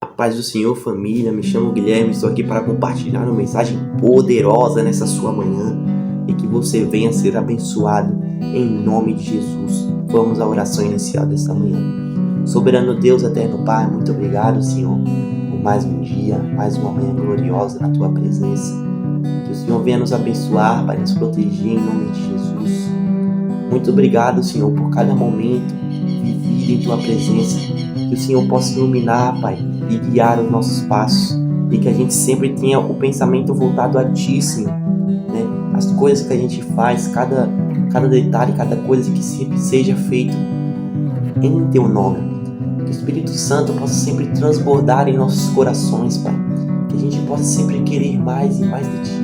A paz do Senhor, família, me chamo Guilherme, estou aqui para compartilhar uma mensagem poderosa nessa sua manhã e que você venha ser abençoado em nome de Jesus. Vamos à oração inicial desta manhã. Soberano Deus, eterno Pai, muito obrigado, Senhor, por mais um dia, mais uma manhã gloriosa na Tua presença. Que o Senhor venha nos abençoar, Pai, nos proteger em nome de Jesus. Muito obrigado, Senhor, por cada momento vivido em Tua presença. Que o Senhor possa iluminar, Pai, e guiar os nossos passos. E que a gente sempre tenha o pensamento voltado a Ti, Senhor. Né? As coisas que a gente faz, cada detalhe, cada coisa que sempre seja feito em Teu nome. Que o Espírito Santo possa sempre transbordar em nossos corações, Pai. Que a gente possa sempre querer mais e mais de Ti.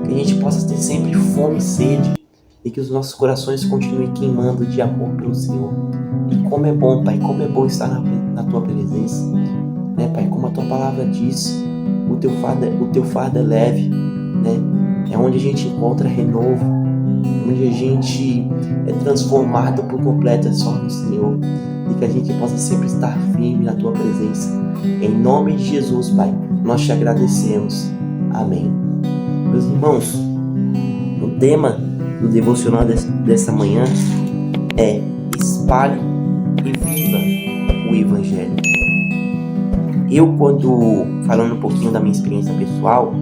Que a gente possa ter sempre fome e sede. E que os nossos corações continuem queimando de amor pelo Senhor. E como é bom, Pai, como é bom estar na Tua presença. Né, Pai, como a Tua palavra diz, o Teu fardo é leve, né? É onde a gente encontra renovo, onde a gente é transformado por completo, é só no Senhor. E que a gente possa sempre estar firme na Tua presença. Em nome de Jesus, Pai, nós Te agradecemos. Amém. Meus irmãos, o tema do devocional dessa manhã é: espalhe e viva o Evangelho. Eu, falando um pouquinho da minha experiência pessoal,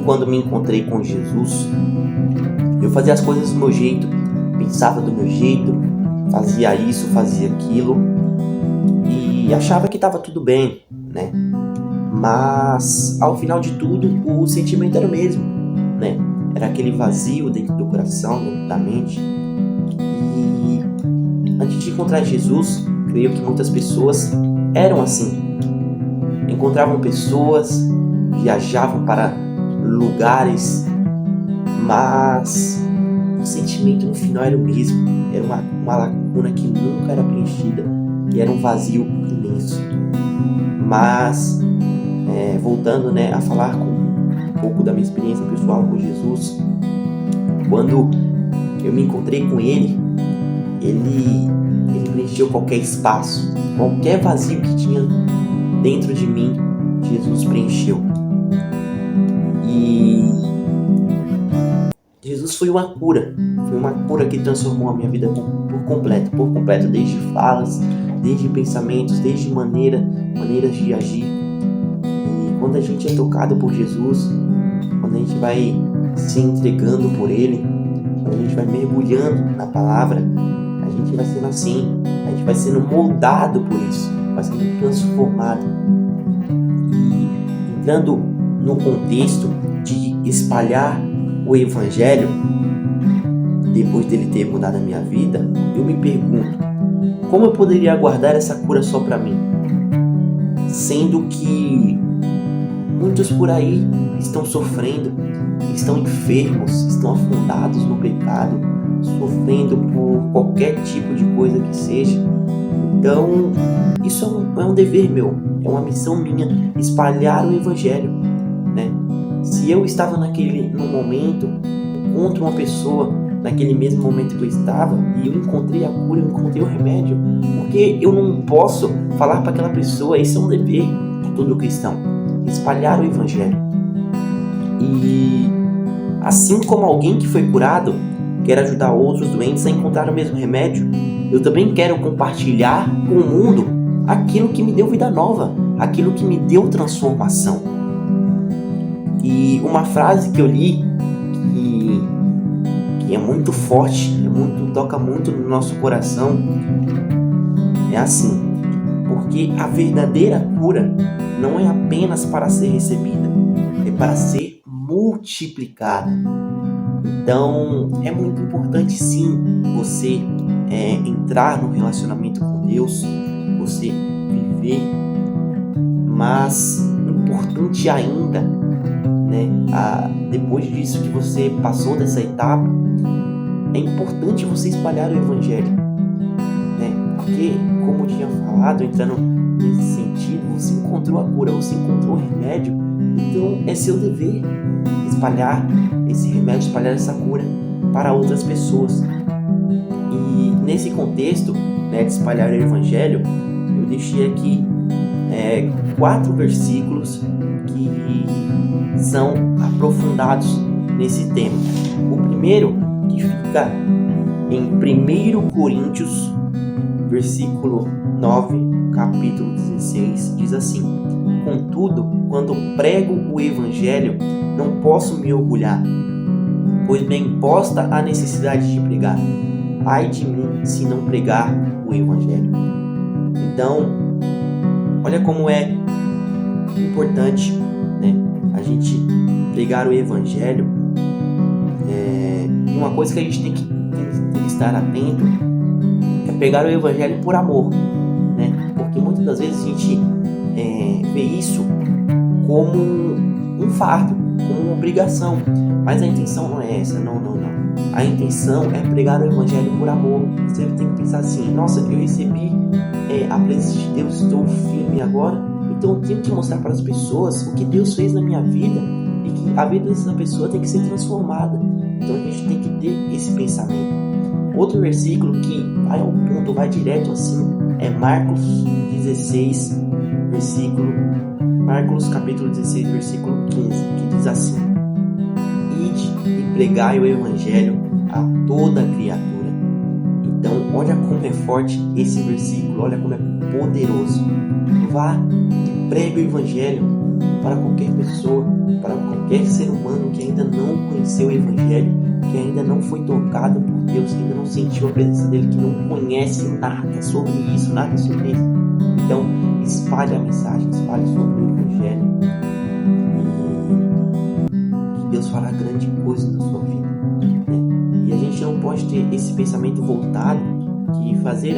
quando me encontrei com Jesus, eu fazia as coisas do meu jeito, pensava do meu jeito, fazia isso, fazia aquilo e achava que estava tudo bem, né? Mas ao final de tudo, o sentimento era o mesmo, né? Era aquele vazio dentro do coração, dentro da mente. E antes de encontrar Jesus, creio que muitas pessoas eram assim. Encontravam pessoas, viajavam para lugares, mas o sentimento no final era o mesmo. Era uma lacuna que nunca era preenchida e era um vazio imenso. Mas, voltando, a falar um pouco da minha experiência pessoal com Jesus, quando eu me encontrei com Ele preencheu qualquer espaço, qualquer vazio que tinha dentro de mim, Jesus preencheu. E Jesus foi uma cura que transformou a minha vida por completo, desde falas, desde pensamentos, desde maneiras de agir. E quando a gente é tocado por Jesus, quando a gente vai se entregando por Ele, quando a gente vai mergulhando na palavra, a gente vai sendo assim, a gente vai sendo moldado por isso, vai sendo transformado. E entrando no contexto de espalhar o Evangelho, depois dele ter mudado a minha vida, eu me pergunto, como eu poderia guardar essa cura só para mim? Sendo que muitos por aí estão sofrendo, estão enfermos, estão afundados no pecado, sofrendo por qualquer tipo de coisa que seja. Então, isso é um dever meu, é uma missão minha, espalhar o Evangelho, né? Se eu estava no momento, encontro uma pessoa naquele mesmo momento que eu estava e eu encontrei a cura, eu encontrei o remédio, porque eu não posso falar para aquela pessoa? Esse é um dever de todo cristão, espalhar o Evangelho. E assim como alguém que foi curado quer ajudar outros doentes a encontrar o mesmo remédio, eu também quero compartilhar com o mundo aquilo que me deu vida nova, aquilo que me deu transformação. E uma frase que eu li que é muito forte, toca muito no nosso coração, é assim: porque a verdadeira cura não é apenas para ser recebida, é para ser multiplicada. Então, é muito importante sim você entrar no relacionamento com Deus, você viver, mas importante ainda, depois disso que você passou dessa etapa, é importante você espalhar o Evangelho, porque, como eu tinha falado, entrando nesse sentido, você encontrou a cura, você encontrou o remédio, então é seu dever espalhar esse remédio, espalhar essa cura para outras pessoas. E nesse contexto, de espalhar o Evangelho, eu deixei aqui 4 versículos que são aprofundados nesse tema. O primeiro, que fica em 1 Coríntios, versículo 9, capítulo 16, diz assim: Contudo, quando prego o Evangelho, não posso me orgulhar, pois me é imposta a necessidade de pregar. Ai de mim se não pregar o Evangelho. Então, olha como é importante, né, a gente pregar o Evangelho. E uma coisa que a gente tem que estar atento é pregar o Evangelho por amor, né? Porque muitas das vezes a gente vê isso como um fardo, como uma obrigação, mas a intenção não é essa, não. A intenção é pregar o Evangelho por amor. Você tem que pensar assim: nossa, eu recebi a presença de Deus, estou firme agora, então eu tenho que mostrar para as pessoas o que Deus fez na minha vida e que a vida dessa pessoa tem que ser transformada. Então a gente tem que ter esse pensamento. Outro versículo que vai ao ponto, vai direto assim, é Marcos capítulo 16, versículo 15, que diz assim: Ide e pregai o Evangelho a toda criatura. Então, olha como é forte esse versículo, olha como é poderoso. Vá e pregue o Evangelho para qualquer pessoa, para qualquer ser humano que ainda não conheceu o Evangelho, que ainda não foi tocado por Deus, que ainda não sentiu a presença dele, que não conhece nada sobre isso, nada sobre isso. Então, espalhe a mensagem, espalhe sobre o Evangelho, e que Deus fará grande coisa na sua vida, né? E a gente não pode ter esse pensamento voltado que fazer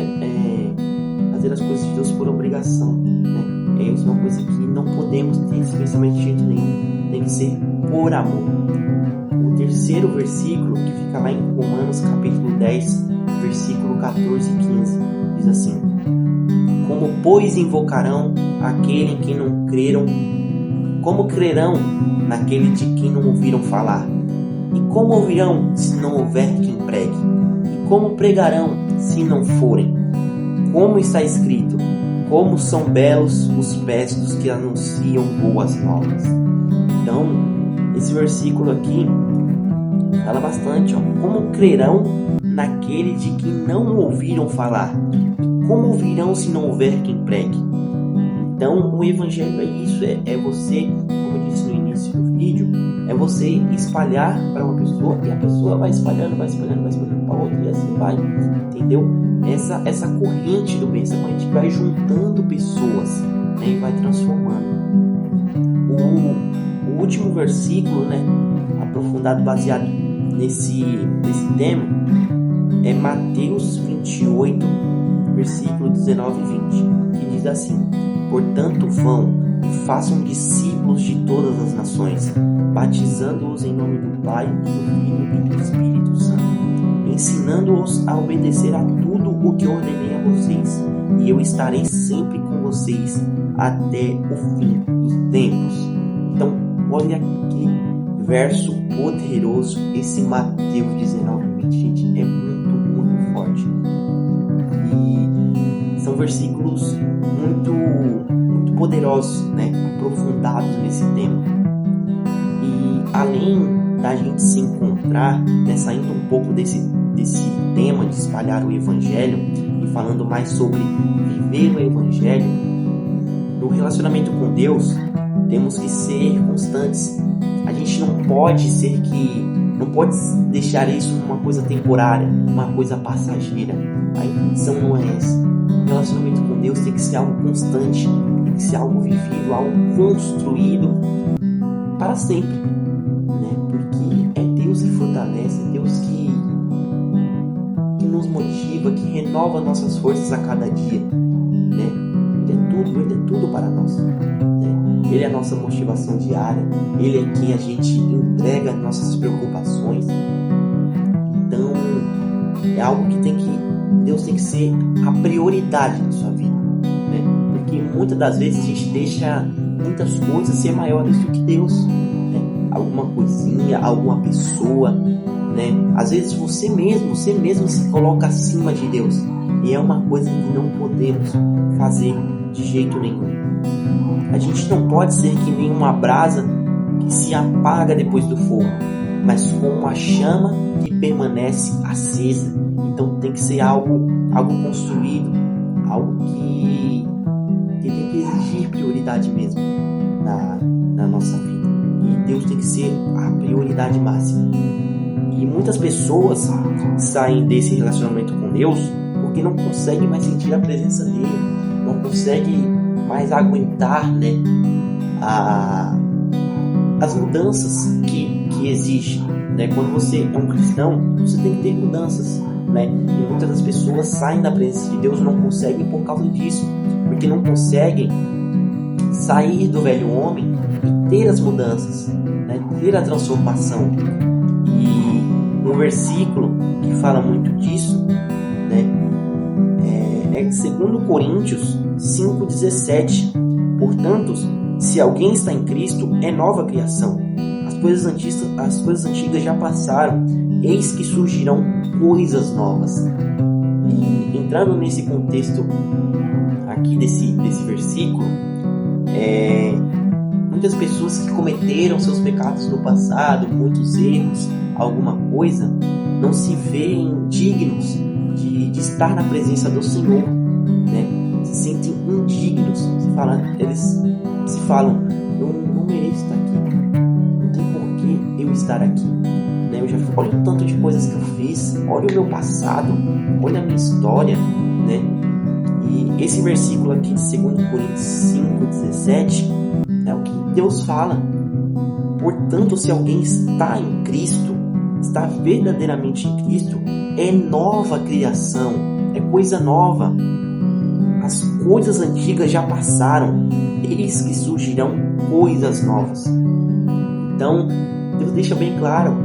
as coisas de Deus por obrigação, né? Isso é uma coisa que não podemos ter esse pensamento de jeito nenhum. Tem que ser por amor. O terceiro versículo, que fica lá em Romanos capítulo 10, versículo 14 e 15, diz assim: Como, pois, invocarão aquele em quem não creram? Como crerão naquele de quem não ouviram falar? E como ouvirão se não houver quem pregue? E como pregarão se não forem? Como está escrito: Como são belos os pés dos que anunciam boas novas. Então, esse versículo aqui fala bastante, como crerão naquele de que não ouviram falar? E como ouvirão se não houver quem pregue? Então, o Evangelho é isso, é você, como eu disse no início do vídeo, é você espalhar para uma pessoa, e a pessoa vai espalhando para outra, e assim vai, entendeu? Essa corrente do bem, essa corrente que vai juntando pessoas, né, e vai transformando. O último versículo, né, aprofundado, baseado nesse tema, é Mateus 28, versículo 19 e 20, que diz assim: Portanto, vão e façam discípulos de todas as nações, batizando-os em nome do Pai, do Filho e do Espírito Santo, ensinando-os a obedecer a tudo o que ordenei a vocês, e eu estarei sempre com vocês até o fim dos tempos. Então, olha que verso poderoso esse Mateus 19, 20, gente, é muito forte. E são versículos muito poderosos, né, aprofundados nesse tema. E além da gente se encontrar, né, saindo um pouco desse tema de espalhar o Evangelho e falando mais sobre viver o Evangelho, no relacionamento com Deus, temos que ser constantes. A gente não pode deixar isso uma coisa temporária, uma coisa passageira. A intenção não é essa. O relacionamento com Deus tem que ser algo constante, tem que ser algo vivido, algo construído para sempre, né? Porque é Deus que fortalece, é Deus que nos motiva, que renova nossas forças a cada dia, né? Ele é tudo para nós, né? Ele é a nossa motivação diária, Ele é quem a gente entrega nossas preocupações. Então, é algo que Deus tem que ser a prioridade na sua vida, né? Porque muitas das vezes a gente deixa muitas coisas ser maiores do que Deus, né? Alguma coisinha, alguma pessoa, né? Às vezes você mesmo se coloca acima de Deus, e é uma coisa que não podemos fazer, de jeito nenhum. A gente não pode ser que nem uma brasa que se apaga depois do fogo, mas como uma chama que permanece acesa. Então tem que ser algo construído, algo que tem que exigir prioridade mesmo na nossa vida. E Deus tem que ser a prioridade máxima. E muitas pessoas saem desse relacionamento com Deus porque não conseguem mais sentir a presença dele, não conseguem mais aguentar, né, as mudanças que exigem, né? Quando você é um cristão, você tem que ter mudanças, né? E muitas das pessoas saem da presença de Deus e não conseguem por causa disso, porque não conseguem sair do velho homem e ter as mudanças, né? Ter a transformação. E um versículo que fala muito disso, né, é 2 Coríntios 5,17. Portanto, se alguém está em Cristo, é nova criação. As coisas antigas já passaram, eis que surgirão coisas novas. E entrando nesse contexto aqui desse versículo, muitas pessoas que cometeram seus pecados no passado, muitos erros, alguma coisa, não se veem dignos de estar na presença do Senhor, né? Se sentem indignos. Eles se falam, eu não mereço estar aqui, não tem porquê eu estar aqui, né? Olha o tanto de coisas que eu fiz, olha o meu passado, olha a minha história, né? E esse versículo aqui de 2 Coríntios 5,17 é o que Deus fala. Portanto, se alguém está em Cristo, está verdadeiramente em Cristo, é nova criação, é coisa nova. As coisas antigas já passaram, eis que surgirão coisas novas. Então, Deus deixa bem claro,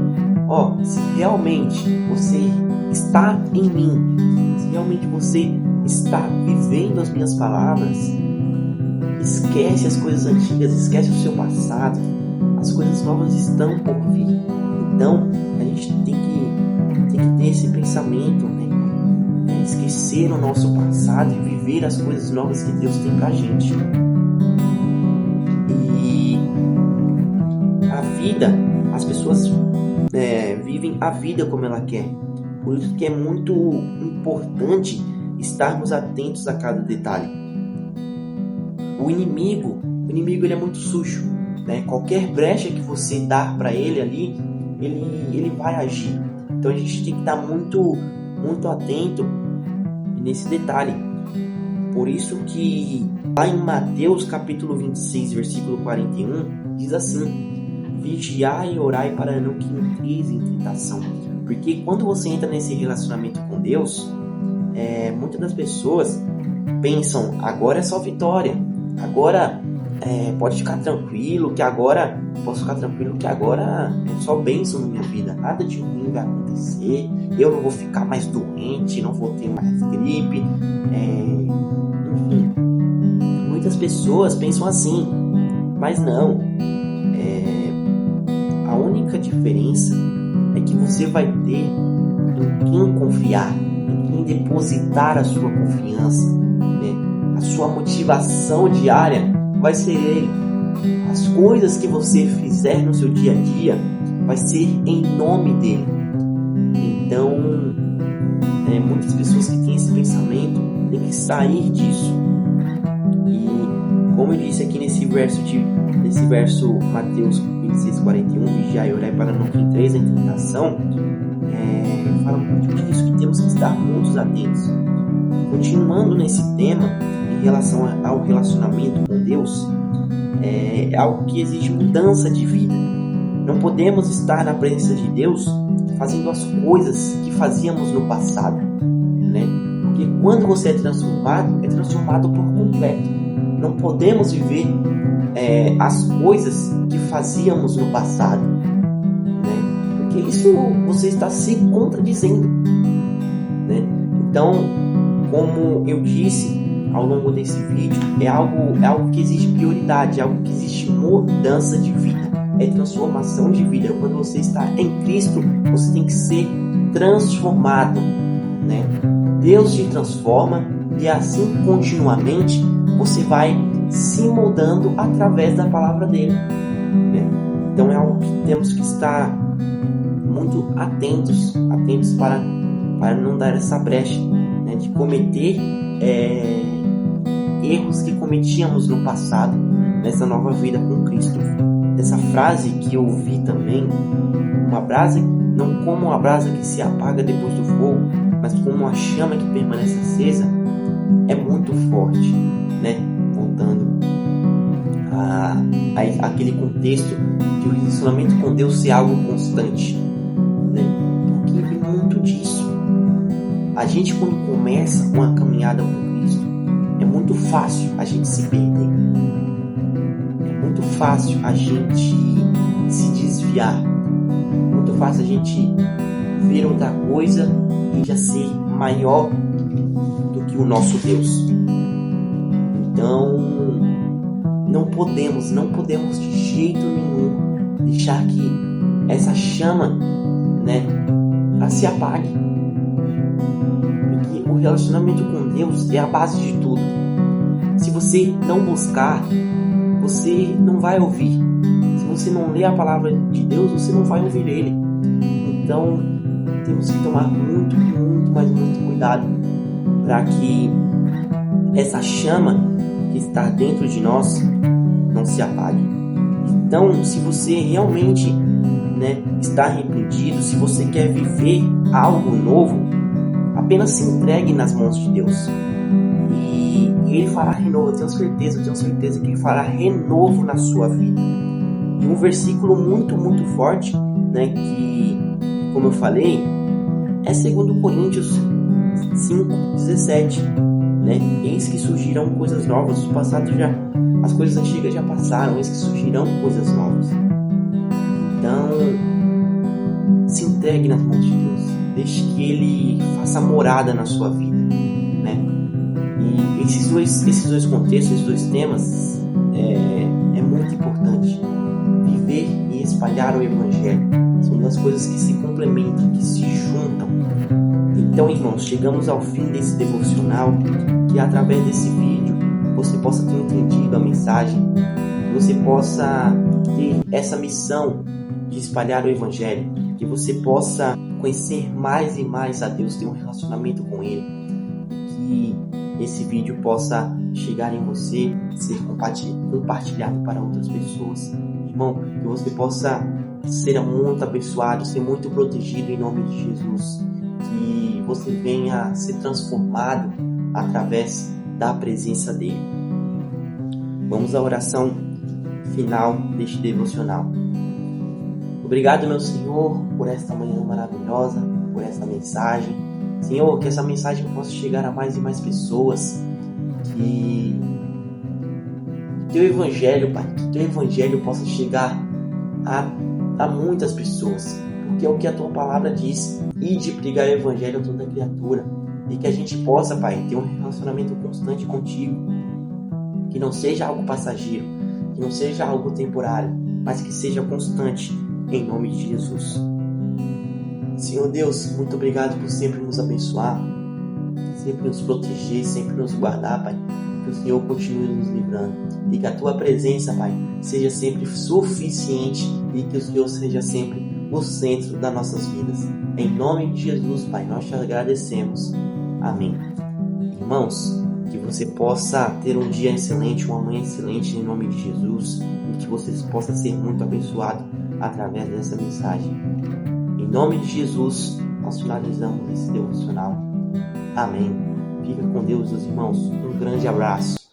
se realmente você está em mim, se realmente você está vivendo as minhas palavras, esquece as coisas antigas, esquece o seu passado, as coisas novas estão por vir. Então, a gente tem que ter esse pensamento, né? Esquecer o nosso passado e viver as coisas novas que Deus tem pra gente. E a vida, as pessoas vivem a vida como ela quer. Por isso que é muito importante estarmos atentos a cada detalhe. O inimigo ele é muito sujo, né? Qualquer brecha que você dar para ele ali, ele vai agir. Então a gente tem que estar muito atento nesse detalhe. Por isso que lá em Mateus capítulo 26, versículo 41, diz assim: vigiai e orai para não que entreis em tentação. Porque quando você entra nesse relacionamento com Deus, muitas das pessoas pensam, agora é só vitória, agora pode ficar tranquilo, que agora é só bênção na minha vida, nada de ruim vai acontecer, eu não vou ficar mais doente, não vou ter mais gripe, enfim, muitas pessoas pensam assim, mas não. A única diferença é que você vai ter em quem confiar, em quem depositar a sua confiança, né? A sua motivação diária vai ser Ele. As coisas que você fizer no seu dia a dia vai ser em nome dele. Então, muitas pessoas que têm esse pensamento têm que sair disso. E como eu disse aqui nesse verso Mateus 26:41, vigiai e orai para não que entreis em tentação, fala muito disso, que temos que estar muito atentos. Continuando nesse tema, em relação ao relacionamento com Deus, é algo que exige mudança de vida. Não podemos estar na presença de Deus fazendo as coisas que fazíamos no passado, né? Porque quando você é transformado por completo. Não podemos viver as coisas que fazíamos no passado, né? Porque isso você está se contradizendo, né? Então, como eu disse ao longo desse vídeo, é algo que exige prioridade, é algo que exige mudança de vida, é transformação de vida. Quando você está em Cristo, você tem que ser transformado, né? Deus te transforma e assim continuamente você vai se moldando através da palavra dele, né? Então é algo que temos que estar muito atentos para não dar essa brecha, né, de cometer erros que cometíamos no passado, nessa nova vida com Cristo. Essa frase que eu ouvi também, uma brasa, não como uma brasa que se apaga depois do fogo, mas como uma chama que permanece acesa, é muito forte, né? Voltando àquele contexto de o relacionamento com Deus ser algo constante, né? Porque tem muito disso. A gente, quando começa uma caminhada com Cristo, é muito fácil a gente se perder. É muito fácil a gente se desviar. Muito fácil a gente ver outra coisa e já ser maior do que o nosso Deus. Então, não podemos de jeito nenhum deixar que essa chama, né, se apague. Porque o relacionamento com Deus é a base de tudo. Se você não buscar, você não vai ouvir. Se você não ler a palavra de Deus, você não vai ouvir Ele. Então, temos que tomar muito cuidado para que essa chama que está dentro de nós não se apague. Então, se você realmente, né, está arrependido, se você quer viver algo novo, apenas se entregue nas mãos de Deus. E Ele fará renovo, eu tenho certeza que Ele fará renovo na sua vida. E um versículo muito forte, né, que, como eu falei, é 2 Coríntios 5:17, né? Eis que surgirão coisas novas, o passado as coisas antigas já passaram, eis que surgirão coisas novas. Então, se entregue nas mãos de Deus, deixe que Ele faça morada na sua vida, né? E esses dois contextos, esses dois temas, é muito importante. Viver e espalhar o Evangelho são duas coisas que se complementam, que se juntam. Então, irmãos, chegamos ao fim desse devocional, que através desse vídeo você possa ter entendido a mensagem, que você possa ter essa missão de espalhar o Evangelho, que você possa conhecer mais e mais a Deus, ter um relacionamento com Ele, que esse vídeo possa chegar em você, ser compartilhado para outras pessoas. Irmão, que você possa ser muito abençoado, ser muito protegido em nome de Jesus, que você venha ser transformado através da presença dele. Vamos à oração final deste devocional. Obrigado, meu Senhor, por esta manhã maravilhosa, por esta mensagem. Senhor, que essa mensagem possa chegar a mais e mais pessoas, que Teu Evangelho, Pai, que Teu Evangelho possa chegar a muitas pessoas, porque é o que a Tua palavra diz, ide pregar o Evangelho a toda criatura, e que a gente possa, Pai, ter um relacionamento constante contigo, que não seja algo passageiro, que não seja algo temporário, mas que seja constante, em nome de Jesus. Senhor Deus, muito obrigado por sempre nos abençoar, sempre nos proteger, sempre nos guardar, Pai. Que o Senhor continue nos livrando e que a Tua presença, Pai, seja sempre suficiente e que o Senhor seja sempre o centro das nossas vidas. Em nome de Jesus, Pai, nós te agradecemos. Amém. Irmãos, que você possa ter um dia excelente, uma manhã excelente em nome de Jesus e que você possa ser muito abençoado através dessa mensagem. Em nome de Jesus, nós finalizamos esse devocional. Amém. Fica com Deus, meus irmãos. Um grande abraço.